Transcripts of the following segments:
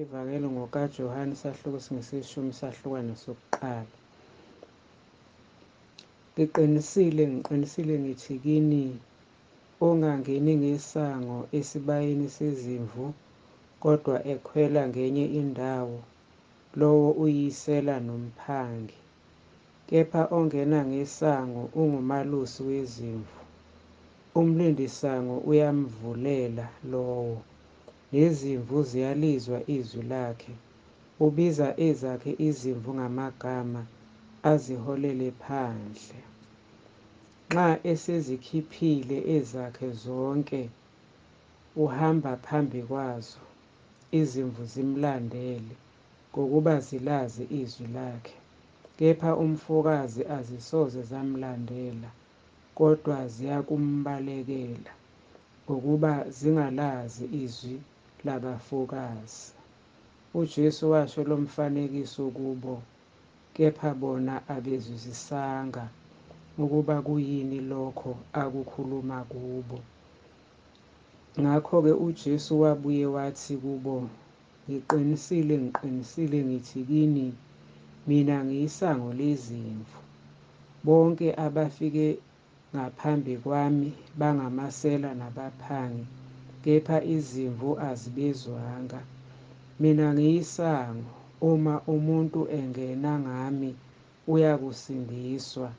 Ivangeli ngokaJohane isahluko esingesishumi sahlukana sokuqala. Ngiqinisile ngithi kini, ongangeni ngesango esibayeni sezimvu, kodwa ekhwela ngenye indawo, lowo uyisela nomphangi. Kepha ongena ngesango ungumalusi wezimvu. Umlindisango uyamvulela lowo, nezimvu ziyalizwa izwi lakhe. Ubiza ezakhe izimvu ngamagama, aziholele phandle. Nxa esezikhiphile ezakhe zonke, uhamba phambi kwazo, izimvu zimlandele, ngokuba zilazi izwi lakhe. Kepha umfokazi azisoze zamlandela, kodwa ziyakumbalekela, ngokuba zingalazi izwi labafokazi. UJesu washo lo mfanekiso kubo, kepha bona abezwisisanga ukuba kuyini lokho akukhuluma kubo. Ngakho-ke uJesu wabuye wathi kubo, ngiqinisile ngithi kini, mina ngiyisango lezimvu. Bonke abafike ngaphambi kwami bangamasela nabaphangi, kepha izimvu azibezwanga. Mina ngiyisango, uma umuntu engena ngami uyakusindiswa,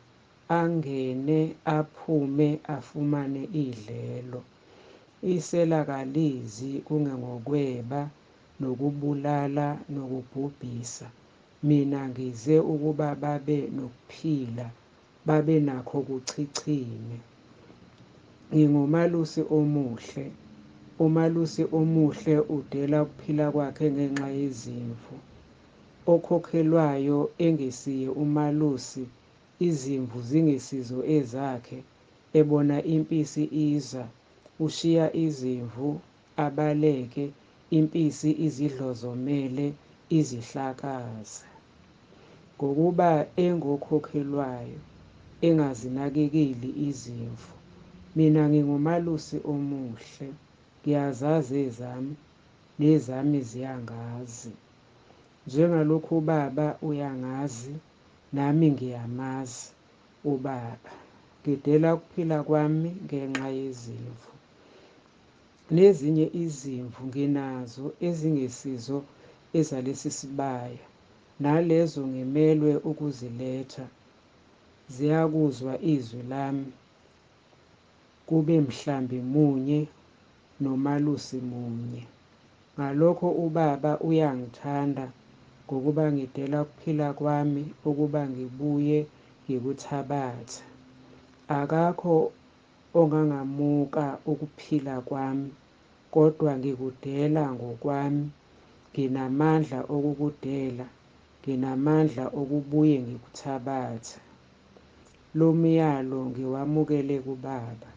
angene aphume afumane idlelo. Isela kalizi kungengokweba, nokubulala, nokubhubhisa. Mina ngize ukuba babe nokuphila, babe nakho kuchichime. Ngingumalusi omuhle. Umalusi omuhle udela ukuphila kwakhe ngenxa yezimvu. Okhokhelwayo engesiye umalusi, izimvu zingesizo ezakhe, ebona impisi iza, ushiya izimvu, abaleke, impisi izidlozomele, izihlakaze. Ngokuba engokhokhelwayo, engazinakekeli izimvu. Mina ngingumalusi omuhle, ngiyazazi ezami, nezami ziyangazi. Njengalokhu uBaba uyangazi, nami ngiyamazi uBaba. Ngidela ukuphila kwami ngenxa yezimvu. Nezinye izimvu nginazo ezingesizo ezalesi sibaya, nalezo ngimelwe ukuziletha. Ziyakuzwa izwi lami, kube mhlambi munye nomalusi munye. Ngalokho uBaba uyangithanda, ngokuba ngidela ukuphila kwami ukuba ngibuye ngikuthabathe. Akakho ongangamuka ukuphila kwami, kodwa ngikudela ngokwami. Nginamandla okukudela, nginamandla okubuye ngikuthabathe. Lo myalo ngiwamukele kuBaba.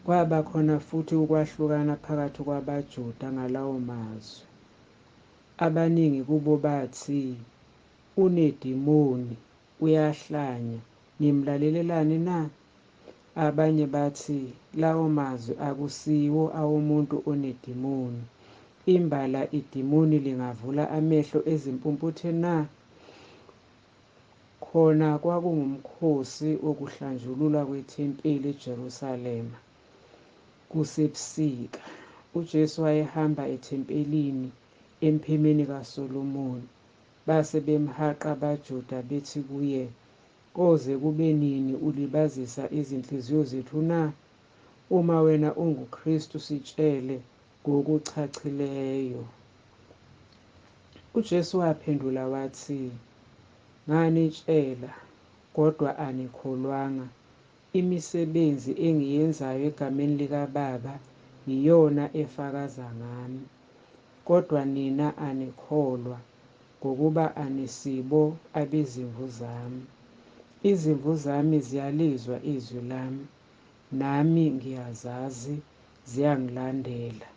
Kwaba khona futhi ukwahlukana phakathi kwabaJuda ngalawo mazwi. Abaningi kubo bathi, unedimoni, uyahlanya, nimlalelelani na? Abanye bathi, lawo mazwi akusiwo awomuntu onedimoni. Imbala idimoni lingavula amehlo ezimpumputhe na? Khona kwakungumkhosi wokuhlanjululwa kwethempeli eJerusalema. Kusebusika, uJesu wayehamba ethempelini emphemeni kaSolomoni. Base bemhaqa abaJuda bethi kuye, koze kube nini ulibazisa izinhliziyo zethu na? Uma wena unguKristu sitshele ngokucacileyo. UJesu waphendula wathi, nganitshela, kodwa anikholwanga. Imisebenzi engiyenzayo egameni likaBaba yiyona efakaza ngami. Kodwa nina anikholwa, ngokuba anisibo abezimvu zami. Izimvu zami ziyalizwa izwi lami, nami ngiyazazi, ziyangilandela.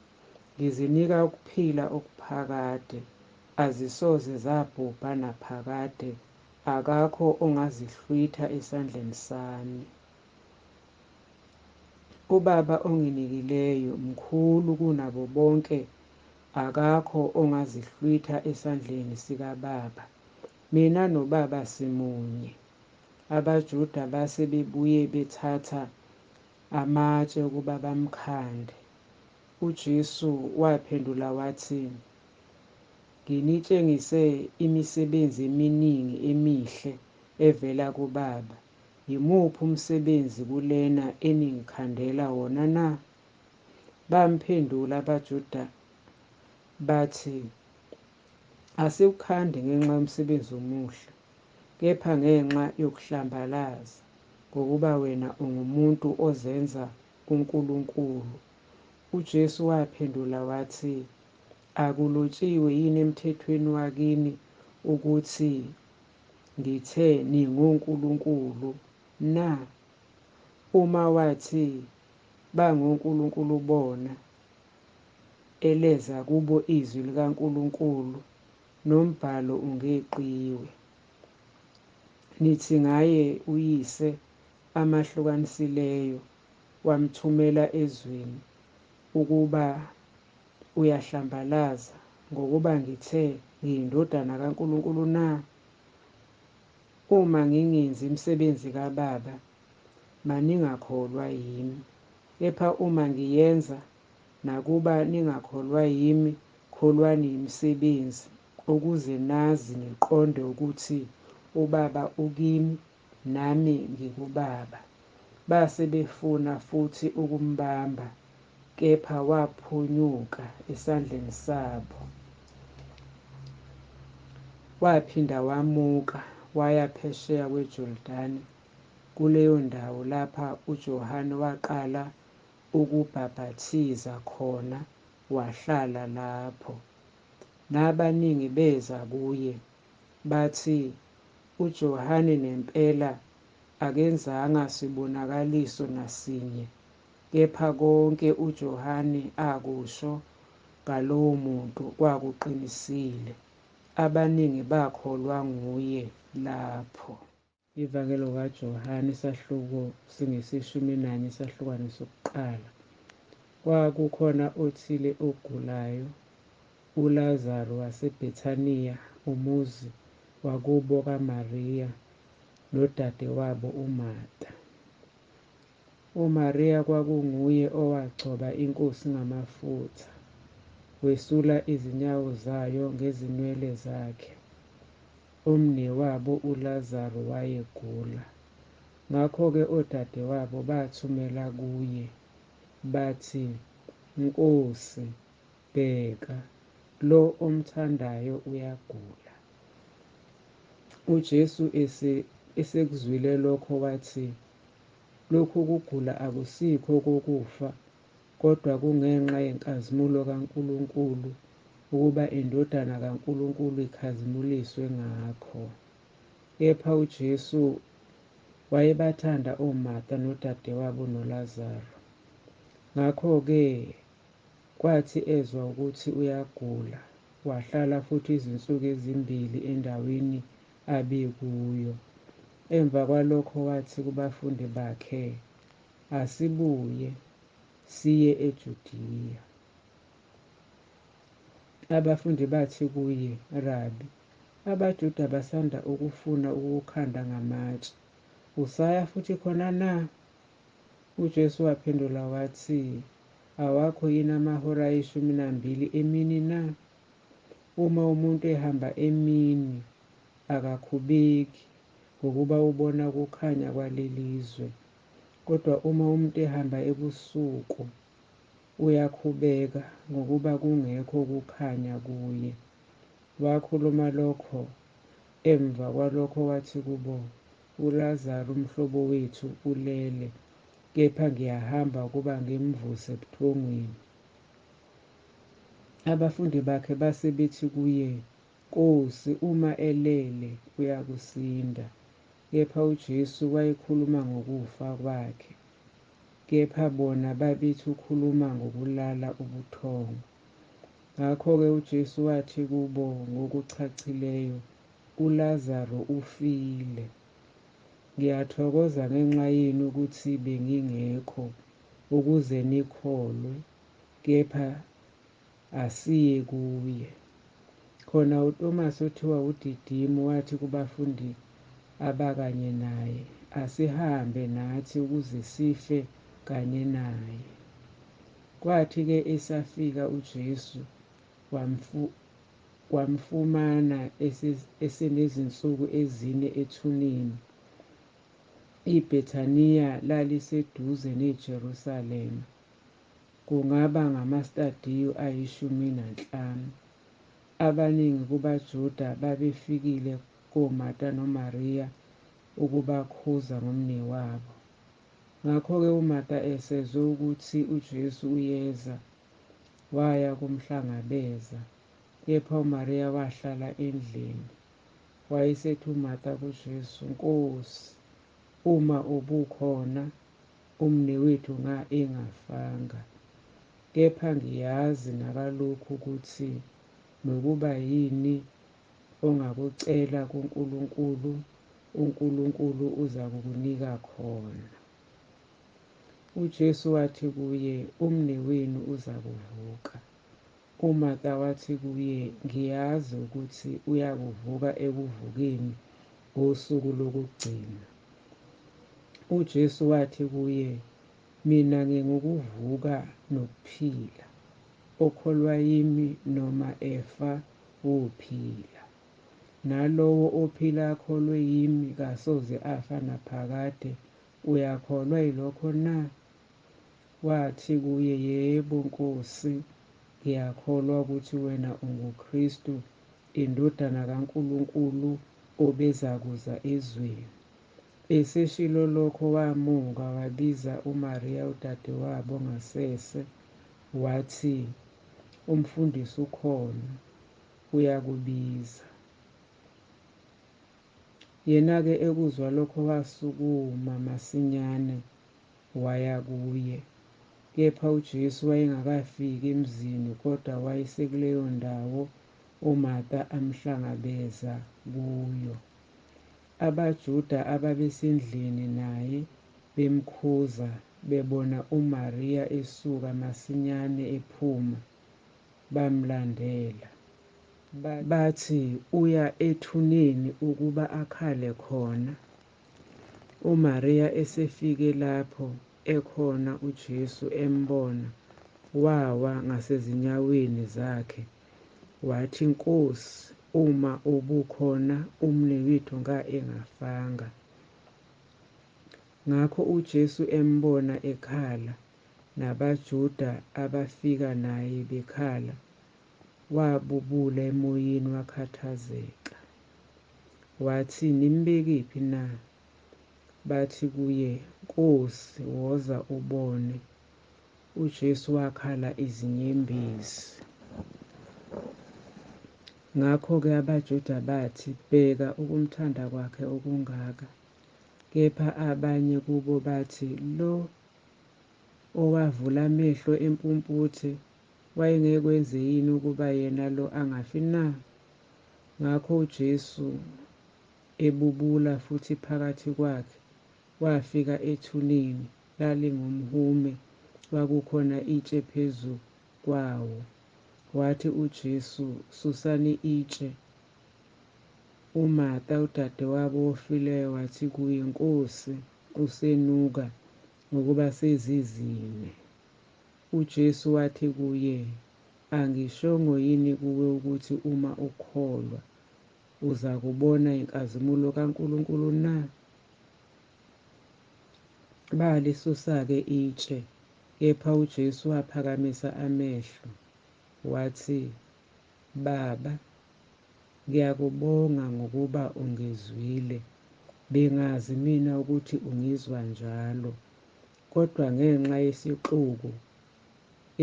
Ngizinika ukuphila okuphakade, azisoze zabhubha naphakade, akakho ongazihlwitha esandleni sami. UBaba onginikileyo mkhulu kunabo bonke akakho ongazihlwitha esandleni sikaBaba. Mina noBaba simunye. AbaJuda base bebuye bethatha amatshe ukuba bamkhande. UJesu waphendula wathi, nginitshengise imisebenzi eminingi emihle evela kuBaba. Yimuphi umsebenzi kulena eningikhandela wona na? Bamphendula abaJuda bathi, asiwukhandi ngenxa yomsebenzi omuhle, kepha ngenxa yokuhlambalaza, ngokuba wena ungumuntu ozenza uNkulunkulu. UJesu waphendula wathi, akulotshiwe yini emthethweni wakini ukuthi ngithe ningonkulunkulu na? Uma wathi bangonkulunkulu bona, eleza kubo izwi likaNkulunkulu, nombhalo ungeqiwe. Nithi ngaye uyise amahlukanisileyo wamthumela ezweni ukuba uyahlambalaza ngokuba ngithe ngiyindodana kaNkulunkulu na? Uma ngingenzi imisebenzi kaBaba, maningakholwa yimi. Kepha uma ngiyenza, nakuba ningakholwa yimi, kholwani yimisebenzi, ukuze nazi niqonde ukuthi uBaba ukimi, nami ngikuBaba. Base befuna futhi ukumbamba, kepha waphunyuka esandleni sabo. Waphinda wamuka waya phesheya kweJordani, kuleyo ndawo lapha uJohane waqala ukubhaphathiza khona, wahlala lapho. Nabaningi beza kuye, bathi, uJohane nempela akenzanga sibonakaliso nasinye, kepha konke uJohane akusho ngalowo muntu kwakuqinisile. Abaningi bakholwa nguye lapho. Ivangelo kaJohane isahluko singesishumi-1 isahlukwane sokuqala. Kwakukhona othile ogulayo, uLazaro waseBhethaniya, umuzi wakubo kaMariya nodadewabo uMatha. UMariya kwakunguye owagcoba iNkosi ngamafutha, wesula izinyawo zayo ngezinwele zakhe. Umnewabo uLazaro wayegula. Ngakho-ke odadewabo bathumela kuye, bathi, Nkosi, bheka, lo omthandayo uyagula. UJesu esekuzwile lokho wathi, lokhu kugula akusikho kokufa, kodwa kungenxa yenkazimulo kaNkulunkulu, ukuba indodana kaNkulunkulu ikhazimuliswe ngakho. Kepha uJesu wayebathanda oMatha nodadewabo noLazaro. Ngakho-ke kwathi ezwa ukuthi uyagula, wahlala futhi izinsuku ezimbili endaweni abekuyo. Emva kwalokho wathi kubafundi bakhe, asibuye siye eJudiya. Abafundi bathi kuye, Rabi, abaJuda basanda ukufuna ukukhanda ngamatshe. Usaya futhi khona na? UJesu waphendula wathi, awakho yini amahora ayishumi-2 emini na? Uma umuntu ehamba emini, akakhubeki, ngokuba ubona ukukhanya kwalelizwe. Kodwa uma umuntu ehamba ebusuku, uyakhubeka, ngokuba kungekho kukhanya kuye. Wakhuluma lokho, emva kwalokho wathi kubo, uLazaro umhlobo wethu ulele, kepha ngiyahamba ukuba ngimvuse ebuthongweni. Abafundi bakhe base bethi kuye, Nkosi, uma elele uyakusinda. Kepha uJesu wayekhuluma ngokufa kwakhe, kepha bona babethi ukhuluma ngokulala ubuthongo. Ngakho-ke uJesu wathi kubo ngokucacileyo, uLazaro ufile. Ngiyathokoza ngenxa yenu ukuthi bengingekho, ukuze nikholwe, kepha asiye kuye. Khona uThomas othiwa uDidimu wathi kubafundi abakanye naye, asihambe nathi ukuze sife kanye naye. Kwathi-ke esafika uJesu wamfumana esenezinsuku 4 ethuneni. IBhethaniya laliseduze neJerusalema, kungaba ngamastadiyo 15. Abaningi kubaJuda babefikile koMarta noMariya ukubakhuza ngomnewabo. Ngakho-ke uMarta esezwe ukuthi uJesu uyeza, waya kumhlangabeza, kepha uMariya wahlala endlini. Wayesethi uMarta kuJesu, "Nkosi, uma ubukhona, umnewethu engafanga. Kepha ngiyazi nakalokhu ukuthi nokuba yini ongakucela kuNkulunkulu, uNkulunkulu uzakukunika khona." UJesu wathi kuye, "Umnewenu uzakuvuka." uMarta wathi kuye, "Ngiyazi ukuthi uyakuvuka ekuvukeni ngosuku lokugcina." UJesu wathi kuye, "Mina ngingukuvuka nokuphila. Okholwa yimi noma efa wophila. Nalowo ophila akholwe yimi kasoze afa naphakade. Uyakholwa yilokho na?" Wathi kuye, "Yebo Nkosi, ngiyakholwa ukuthi wena unguKristu, indodana kaNkulunkulu obezakuza ezweni." Eseshilo lokho wamuka wabiza uMariya udadewabo ngasese, wathi, "Umfundisi ukhona, uyakubiza." Yena-ke ekuzwa lokho wasukuma masinyane waya kuye. Kepha uJesu wayengakafiki emzini, kodwa wayesekuleyo ndawo uMarta amhlangabeza kuyo. AbaJuda ababesendlini naye bemkhuza, bebona uMariya esuka masinyane ephuma, bamlandela. Bathi, "Uya ethuneni ukuba akhale khona." uMariya esefike lapho ekhona uJesu embona, wawa ngasezinyaweni zakhe, wathi, "Nkosi, uma ubukhona, umnewethu engafanga." Ngakho uJesu embona ekhala, nabaJuda abafika naye bekhala, wabubula emoyeni wakhathazeka. Wathi, "Nimbekephi na?" Bathi kuye, "Nkosi, woza ubone." uJesu wakhala izinyembezi. Ngakho-ke abaJuda bathi, "Bheka ukumthanda kwakhe okungaka." Kepha abanye kubo bathi, "Lo owavula amehlo empumputhe, wayengekwenze yini ukuba yena lo angafi na?" Ngakho uJesu ebubula futhi phakathi kwakhe, wafika ethuneni, lalingumhume, kwakukhona itshe phezu kwawo. Wathi uJesu, "Susani itshe." uMarta udadewabo ofileyo wathi kuye, "Nkosi, usenuka ngokuba sezizile." uJesu wathi kuye, "Angishongo yini kuwe ukuthi uma ukholwa uza kubona inkazimulo kaNkulunkulu na?" Balisusa-ke itshe, kepha uJesu waphakamisa amehlo, wathi, "Baba, ngiyakubonga ngokuba ungizwile. Bengazi mina ukuthi ungizwa njalo, kodwa ngenxa yesixuku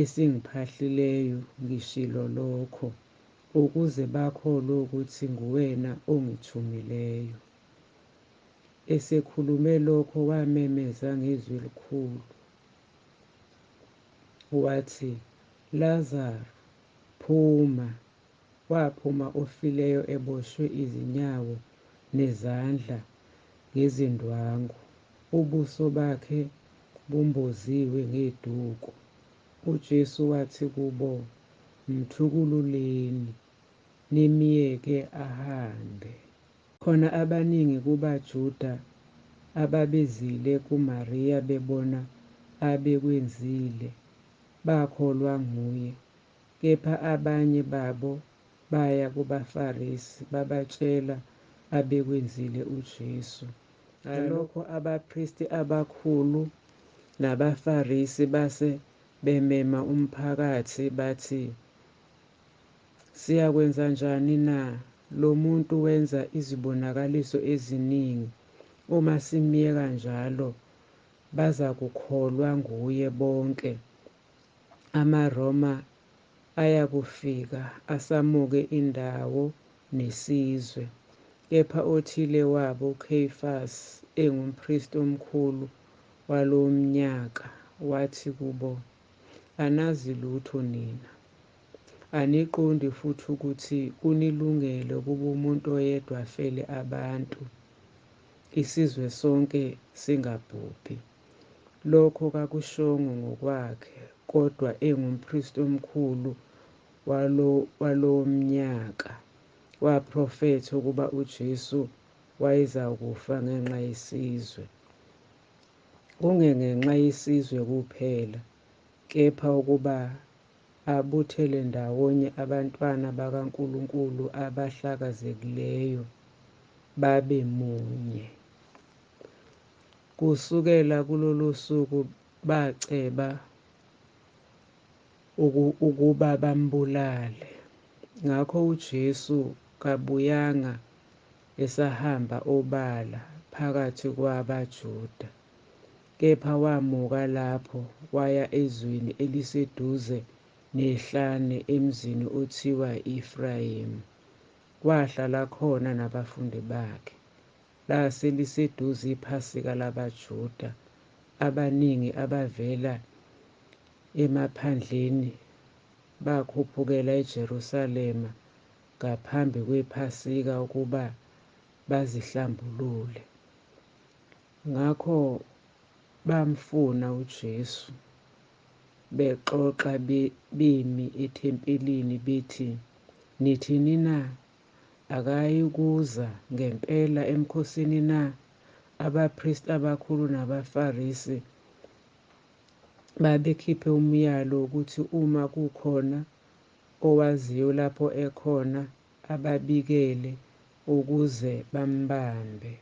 esingiphahlileyo ngishilo lokho, ukuze bakholwe ukuthi nguwena ongithumileyo." Esekhulume lokho wamemeza ngezwi elikhulu, wathi, "Lazaro, phuma." Waphuma ofileyo eboshwe izinyawo nezandla ngezindwangu, ubuso bakhe bumboziwe ngeduku. uJesu wathi kubo, mthukululeni, nimyeke ahambe. Khona abaningi kubaJuda ababezile kuMariya bebona abekwenzile bakholwa nguye, kepha abanye babo baya kubaFarisi babatshela abekwenzile uJesu. Ngalokho abaphristi abakhulu nabaFarisi base bemema umphakathi bathi, "Siyakwenza njani na? Lo muntu wenza izibonakaliso eziningi. Uma simyeka njalo, bazakukholwa nguye bonke. AmaRoma ayakufika asamuke indawo nesizwe." Kepha othile wabo, uKheyifasi, engumphristi omkhulu walowo mnyaka, wathi kubo, "Anazi lutho nina. Aniqondi futhi ukuthi kunilungele ukuba umuntu oyedwa afele abantu, isizwe sonke singabhubhi?" Lokho kakushongo ngokwakhe, kodwa engumphristi omkhulu walowo mnyaka, waprofetha ukuba uJesu wayezakufa ngenxa yesizwe. Kungenxa yesizwe kuphela, kepha ukuba abuthele ndawonye abantwana bakaNkulunkulu abahlakazekileyo babe munye. Kusukela kulolo suku baceba ukuba bambulale. Ngakho uJesu kabuyanga esahamba obala phakathi kwabaJuda, kepha wamuka lapho waya ezweni eliseduze nehlane emzini othiwa i-Efrayimu. Wahlala khona nabafundi bakhe. Lase liseduze iPhasika labaJuda. Abaningi abavela emaphandleni bakhuphukela eJerusalema ngaphambi kwePhasika ukuba bazihlambulule. Ngakho bamfuna uJesu, bexoxa bemi ethempelini bethi, "Nithini na? Akayikuza ngempela emkhosini na?" Abaphristi abakhulu nabaFarisi babekhiphe umyalo ukuthi uma kukhona owaziyo lapho ekhona, ababikele ukuze bambambe.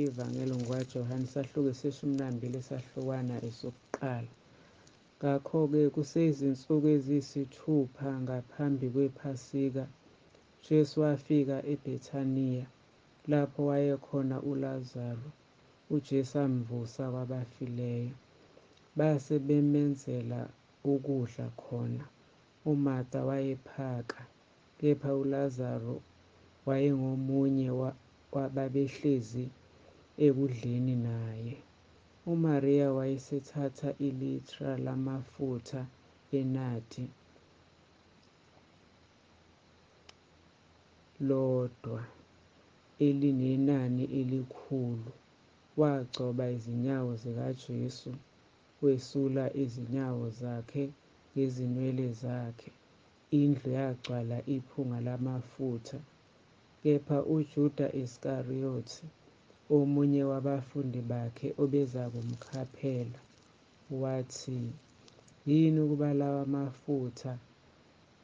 Ivangeli ngwaJohane isahluko eseshumi nambili esahlukwana esokuqala. Ngakho-ke kuseyizinsuku eziyisithupha ngaphambi kwePhasika, uJesu wafika eBhethaniya lapho wayekhona uLazaro, uJesu amvusa kwabafileyo. Base bemenzela ukudla khona. uMartha wayephaka, kepha uLazaro wayengomunye wababehlezi ekudleni naye. uMariya wayesethatha ilitra lamafutha enadi lodwa elinenani elikhulu, wagcoba izinyawo zikaJesu, wesula izinyawo zakhe ngezinwele zakhe. Indlu yagcwala iphunga lamafutha. Kepha uJuda Iskariyothi, omunye wabafundi bakhe obezakumkhaphela, wathi, "Yini ukuba lawa mafutha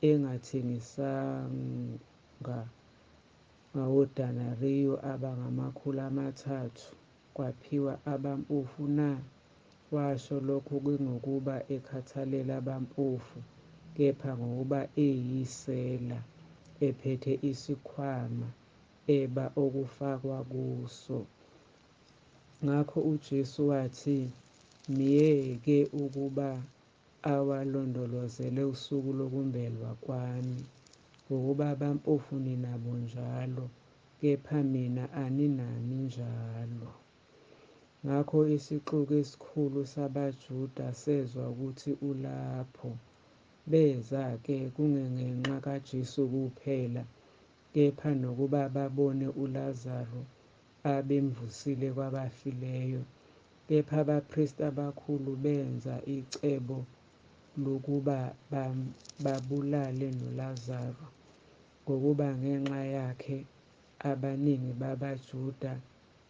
engathengisanga ngawodanariyu abangama300 kwaphiwa abampofu na?" Washo lokhu kungokuba ekhathalele abampofu, kepha ngokuba eyisela, ephethe isikhwama eba okufakwa kuso. Ngakho uJesu wathi, "Myeke ukuba awalondolozele usuku lokumbelwa kwami. Ngokuba abampofu ninabo njalo, kepha mina aninami njalo." Ngakho isixuku esikhulu sabaJuda sezwa ukuthi ulapho. Beza-ke kungenxa kaJesu kuphela, kepha nokuba babone uLazaro abemvusile kwabafileyo. Kepha abaphristi abakhulu benza icebo lokuba babulale noLazaro, ngokuba ngenxa yakhe abaningi babaJuda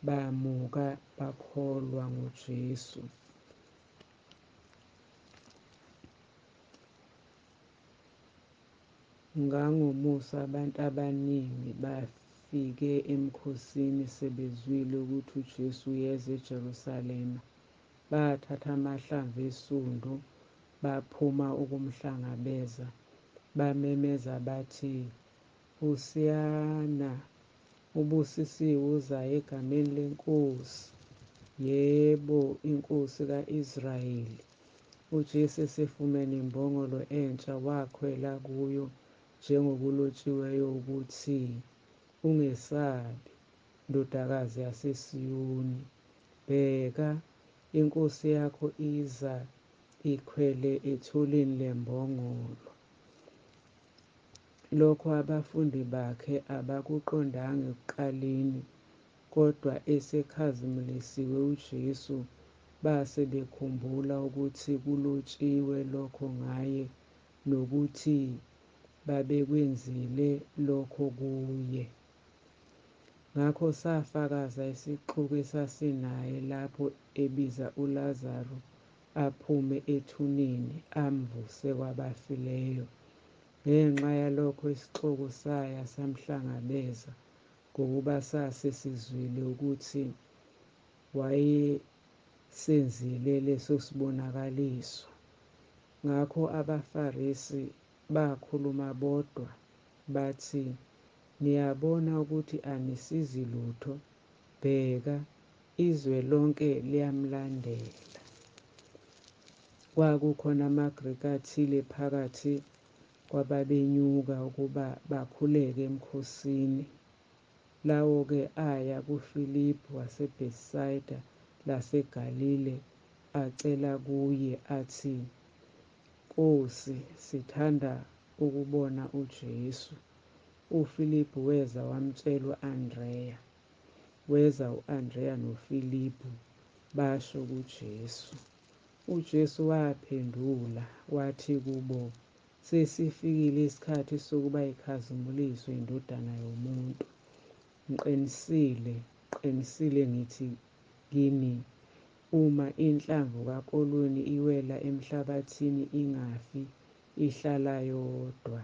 bamuka bakholwa ngoJesu. Ngangomusa abantu abaningi bafike emkhosini sebezwile ukuthi uJesu uyeza eJerusalema. Bathatha amahlamvu esundu baphuma ukumhlangabeza, bamemeza bathi, "Hosiyana, ubusisiwe uzayo egameni leNkosi, yebo iNkosi ka-Israyeli." UJesu esefumene imbongolo entsha wakhwela kuyo, njengokulotshiweyo ukuthi, "Ungesabi, ndodakazi yaseSiyoni, bheka, iNkosi yakho iza ikhwele ethulini lembongolo." Lokho abafundi bakhe abakuqondanga ekuqaleni, kodwa esekhazimulisiwe uJesu base bekhumbula ukuthi kulotshiwe lokho ngaye nokuthi babekwenzile lokho kuye. Ngakho safakaza isixuku esasinaye lapho ebiza uLazaro aphume ethuneni amvuse kwabafileyo. Ngenxa yalokho isixuku saya samhlangabeza, ngokuba sasesizwile ukuthi wayesenzile leso sibonakaliso. Ngakho abaFarisi bakhuluma bodwa bathi, "Niyabona ukuthi anisizi lutho, bheka, izwe lonke liyamlandela." Kwakukhona amaGrikhi athile phakathi kwababenyuka ukuba bakhuleke emkhosini. Lawo-ke aya kuFilipi waseBethsaida laseGalile acela kuye athi, "Nkosi, sithanda ukubona uJesu." UFilipi weza wamtshela u-Andreya. Weza u-Andreya noFilipi basho kuJesu. UJesu waphendula wathi kubo, "Sesifikile isikhathi sokuba ikhazimuliswe iNdodana yoMuntu. Ngiqinisile ngithi kini, uma inhlamvu kakolweni iwela emhlabathini ingafi, ihlala yodwa,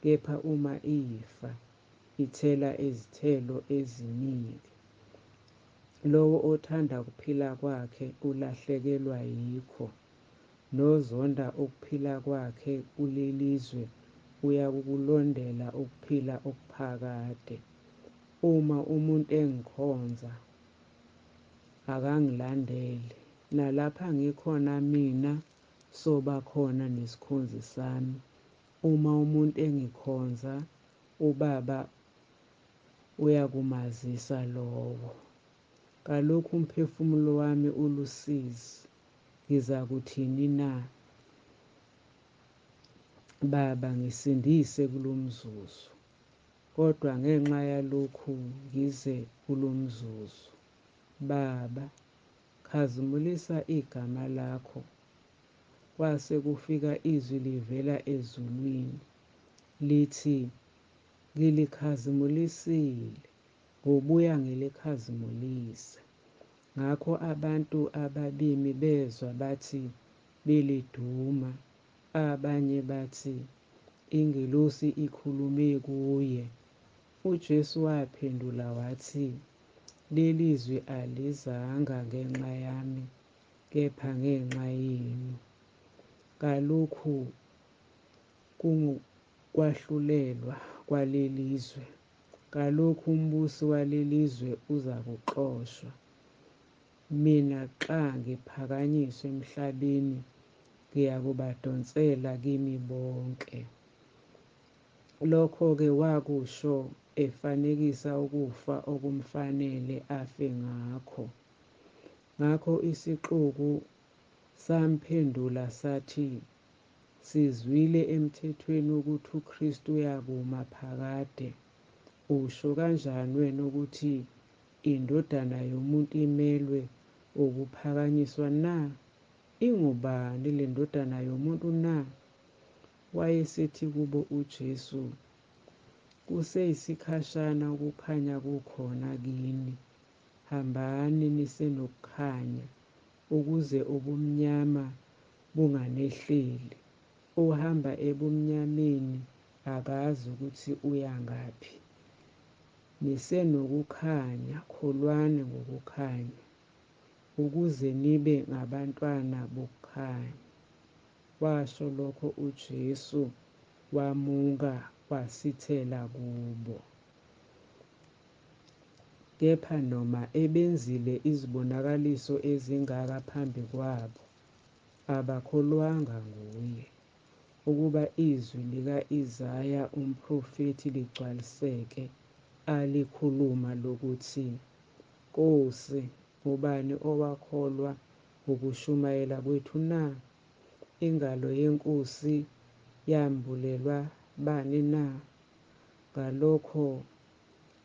kepha uma ifa, ithela izithelo eziningi. Lowo othanda ukuphila kwakhe ulahlekelwa yikho, nozonda ukuphila kwakhe kulelizwe uyakulondela ukuphila okuphakade. Uma umuntu engikhonza, akangilandele, nalapha ngikhona mina soba khona nesikhonzi sami. Uma umuntu engikhonza, uBaba uyakumazisa lowo. Kalokhu umphefumulo wami ulusizi, ngizakuthini na? Baba, ngisindise kulo mzuzu." Kodwa ngenxa yalokhu ngize kulo mzuzu, Baba, khazimulisa igama lakho. Kwase kufika izwi livela ezulwini, lithi, "Ngilikhazimulile, ngobuya ngilikhazimulise." Ngakho abantu ababimi bezwa bathi beliduma, abanye bathi, "Ingelosi ikhulume kuye." UJesu waphendula wathi, "Leli zwi alizanga ngenxa yami, kepha ngenxa yenu. Kalokhu kungukwahlulelwa kwalelizwe. Kalokhu umbusi walelizwe uzakuxoshwa. Mina xa ngiphakanyiswa emhlabeni, ngiyakubadonsela kimi bonke." Lokho-ke wakusho efanekisa ukufa okumfanele afe ngakho. Ngakho isixuku samphendula sathi, "Sizwile emthethweni ukuthi uKristu uyakuma phakade. Usho kanjani wena ukuthi iNdodana yoMuntu imelwe ukuphakanyiswa na? ingubani le ndodana yomuntu na? Wayesethi kubo uJesu, kuseyisikhashana ukukhanya kukhona kini. Hambani nisenokukhanya, ukuze ubumnyama bunganehleli. Ohamba ebumnyameni akazi ukuthi uya ngaphi. Nisenokukhanya, kholwani ngokukhanya, ukuze nibe ngabantwana bokukhanya. Washo lokho uJesu wamuka wasithela kubo. Kepha noma ebenzile izibonakaliso ezingaka phambi kwabo, abakholwanga nguye, ukuba izwi lika-Isaya umprofethi ligcwaliseke, alikhuluma lokuthi, Nkosi, ubani owakholwa ukushumayela kwethu na? Ingalo yeNkosi yambulelwa bani na? Ngalokho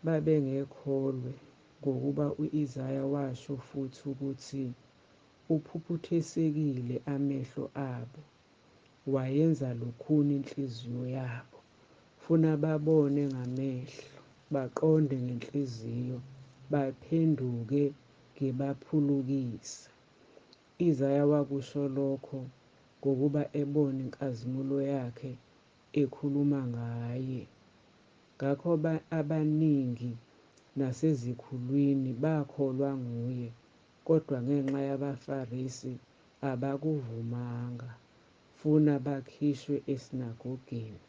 babengekholwe, ngokuba u-Isaya washo futhi ukuthi, uphuphuthesekile amehlo abo, wayenza lukhuni inhliziyo yabo, funa babone ngamehlo, baqonde ngenhliziyo, baphenduke ngibaphulukise. Isaya wakusho lokho ngokuba ebona inkazimulo yakhe ekhuluma ngaye. Ngakho abaningi nasezikhulwini bakholwa nguye, kodwa ngenxa yabaFarisi abakuvumanga, funa bakhishwe esinagogeni,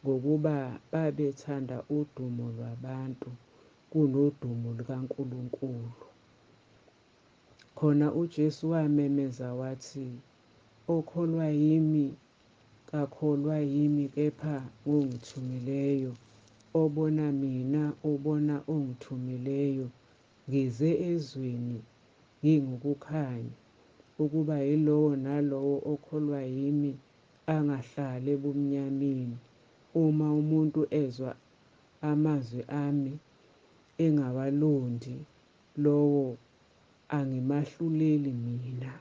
ngokuba babethanda udumo lwabantu kunodumo lukaNkulunkulu. Khona uJesu wamemeza wathi, okholwa yimi kakholwa yimi, kepha ngongithumileyo. Obona mina ubona ongithumileyo. Ngize ezweni ngingukukhanya, ukuba yilowo nalowo okholwa yimi angahlali ebumnyameni. Uma umuntu ezwa amazwi ami engawalondi, lowo angimahluleli mina,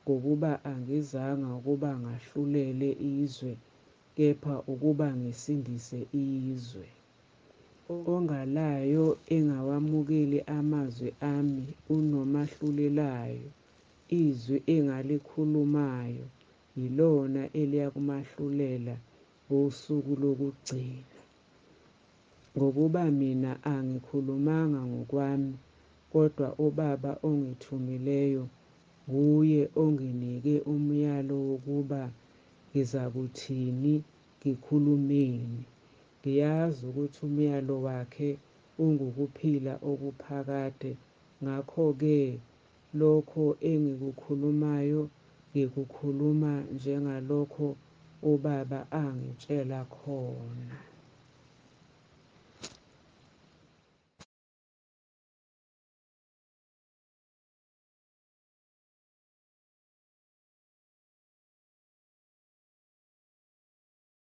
ngokuba angizanga ukuba ngahlulele izwe, kepha ukuba ngisindise izwe. Ongalayo engawamukeli amazwi ami unomahlulelayo. Izwi engalikhulumayo yilona eliyakumahlulela ngosuku lokugcina. Ngokuba mina angikhulumanga ngokwami, kodwa uBaba ongithumileyo nguye onginike umyalo wokuba ngizakuthini, ngikhulumeni. Ngiyazi ukuthi umyalo wakhe ungukuphila okuphakade. Ngakho-ke lokho engikukhulumayo ngikukhuluma njengalokho uBaba angitshela khona.